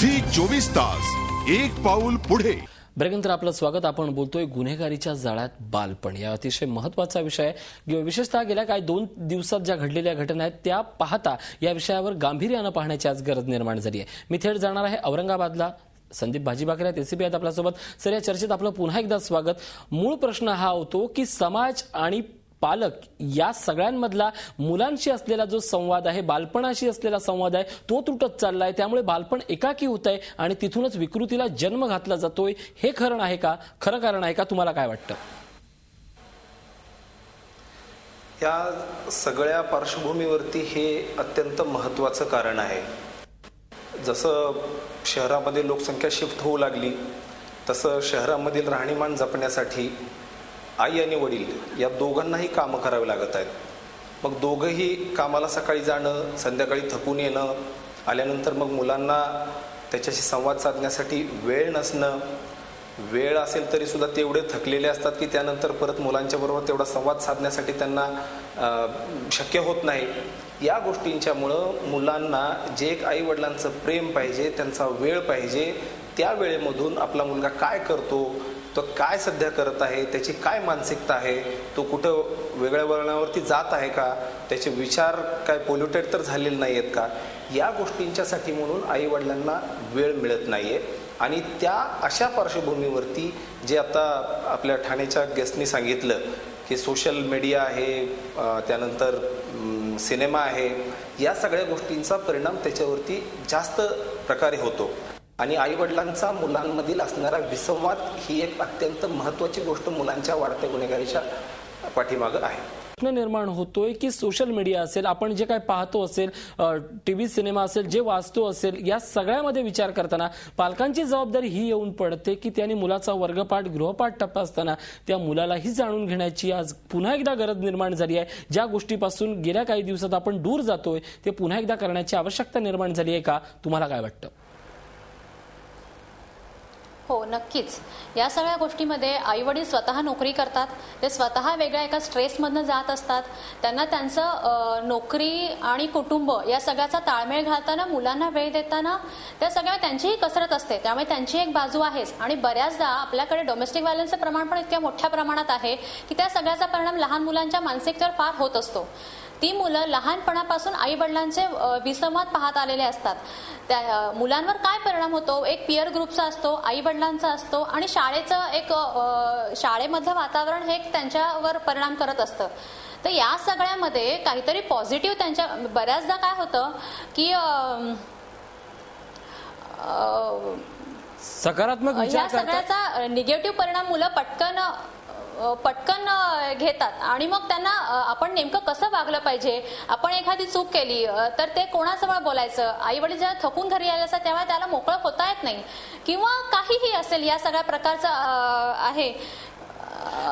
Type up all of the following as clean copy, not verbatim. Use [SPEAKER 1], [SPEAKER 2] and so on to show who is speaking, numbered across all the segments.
[SPEAKER 1] Zee 24 तास एक पाऊल पुढे।
[SPEAKER 2] ब्रेकनंतर आपलं स्वागत। आपण बोलतोय गुन्हेगारीच्या जाळ्यात बालपण या अतिशय महत्त्वाचा विषय आहे। विशेषतः गेल्या काही 2 दिवसात ज्या घडलेल्या घटना आहेत त्या पाहता या विषयावर गांभीर्याने पाहण्याची आज गरज निर्माण झाली आहे। मी थेट जाणार आहे औरंगाबादला। संदीप भाजीबाकर आहेत, एसीपी आहेत आपल्यासोबत। सर, या चर्चेत आपलं पुन्हा एकदा स्वागत। मूळ प्रश्न हा होतो की समाज आणि पालक या सगळ्यांमधला मुलांशी असलेला जो संवाद आहे, बालपणाशी असलेला संवाद आहे, तो तुटत चाललाय। त्यामुळे बालपण एकाकी होत आहे आणि तिथूनच विकृतीला जन्म घातला जातोय। हे खरं आहे का? खरं कारण आहे का? तुम्हाला काय वाटतं?
[SPEAKER 3] या सगळ्या पार्श्वभूमीवरती हे अत्यंत महत्त्वाचं कारण आहे। जसं शहरामध्ये लोकसंख्या शिफ्ट होऊ लागली तसं शहरामधील राहणीमान जपण्यासाठी आई आणि वडील या दोघांनाही कामं करावी लागत आहेत। मग दोघंही कामाला सकाळी जाणं, संध्याकाळी थकून येणं, आल्यानंतर मग मुलांना त्याच्याशी संवाद साधण्यासाठी वेळ नसणं, वेळ असेल तरी सुद्धा तेवढे थकलेले असतात की त्यानंतर परत मुलांच्या बरोबर तेवढा संवाद साधण्यासाठी त्यांना शक्य होत नाही। या गोष्टींच्यामुळं मुलांना जे एक आई वडिलांचं प्रेम पाहिजे, त्यांचा वेळ पाहिजे, त्या वेळेमधून आपला मुलगा काय करतो, तो काय सध्या करत आहे, त्याची काय मानसिकता आहे, तो कुठं वेगळ्या वळणावरती जात आहे का, त्याचे विचार काय पोल्युटेड तर झालेले नाही आहेत का, या गोष्टींच्यासाठी म्हणून आई वडिलांना वेळ मिळत नाहीये। आणि त्या अशा पार्श्वभूमीवरती जे आता आपल्या ठाण्याच्या गेस्टनी सांगितलं की सोशल मीडिया आहे, त्यानंतर सिनेमा आहे, या सगळ्या गोष्टींचा परिणाम त्याच्यावरती जास्त प्रकारे होतो। आणि आई वडिलांचा मुलांमधील असणारा विसंवाद ही एक अत्यंत महत्त्वाची गोष्ट मुलांच्या वाढत्या गुन्हेगारीच्या पाठीमागं आहे।
[SPEAKER 2] प्रश्न निर्माण होतोय की सोशल मीडिया असेल, आपण जे काय पाहतो असेल, टीव्ही सिनेमा असेल, जे वाचतो असेल, या सगळ्यामध्ये विचार करताना पालकांची जबाबदारी ही येऊन पडते की त्यांनी मुलाचा वर्गपाठ, गृहपाठ तपासताना त्या मुलालाही जाणून घेण्याची आज पुन्हा एकदा गरज निर्माण झाली आहे। ज्या गोष्टीपासून गेल्या काही दिवसात आपण दूर जातोय ते पुन्हा एकदा करण्याची आवश्यकता निर्माण झाली आहे का? तुम्हाला काय वाटतं?
[SPEAKER 4] हो, नक्कीच। या सगळ्या गोष्टीमध्ये आई वडील स्वतः नोकरी करतात, ते स्वतः वेगळ्या एका स्ट्रेसमधनं जात असतात। त्यांना त्यांचं नोकरी आणि कुटुंब या सगळ्याचा ताळमेळ घालताना, मुलांना वेळ देताना त्या सगळ्या त्यांचीही कसरत असते। त्यामुळे त्यांची एक बाजू आहेच। आणि बऱ्याचदा आपल्याकडे डोमेस्टिक व्हायलन्सचं प्रमाण पण इतक्या मोठ्या प्रमाणात आहे की त्या सगळ्याचा परिणाम लहान मुलांच्या मानसिकतेवर फार होत असतो। ती मुलं लहानपणापासून आई वडिलांचे विसंवाद पाहत आलेले असतात। त्या मुलांवर काय परिणाम होतो? एक पियर ग्रुपचा असतो, आई वडिलांचा असतो आणि शाळेचं एक शाळेमधलं वातावरण हे त्यांच्यावर परिणाम करत असतं। तर या सगळ्यामध्ये काहीतरी पॉझिटिव्ह त्यांच्या बऱ्याचदा काय होतं की
[SPEAKER 2] सकारात्मक विचार
[SPEAKER 4] या सगळ्याचा निगेटिव्ह परिणाम मुलं पटकन घेतात आणि मग त्यांना आपण नेमकं कसं वागलं पाहिजे, आपण एखादी चूक केली तर ते कोणाजवळ बोलायचं, आई वडील जेव्हा थकून घरी आले असतात तेव्हा त्याला मोकळं होता येत नाही किंवा काहीही असेल, या सगळ्या प्रकारचं आहे।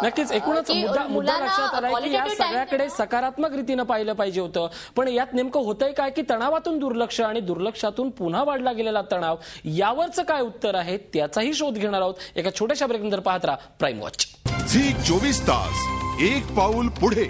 [SPEAKER 2] नक्कीच एकूणच मुद्दा लक्षात आला की या सगळ्याकडे सकारात्मक रीतीने पाहिलं पाहिजे होतं, पण यात नेमकं होतंय काय की तणावातून दुर्लक्ष आणि दुर्लक्षातून पुन्हा वाढला गेलेला तणाव, यावरचं काय उत्तर आहे त्याचाही शोध घेणार आहोत एका छोट्याशा ब्रेकनंतर। पाहत राहा प्राईम वॉच।
[SPEAKER 1] झी 24 तास एक पाऊल पुढे।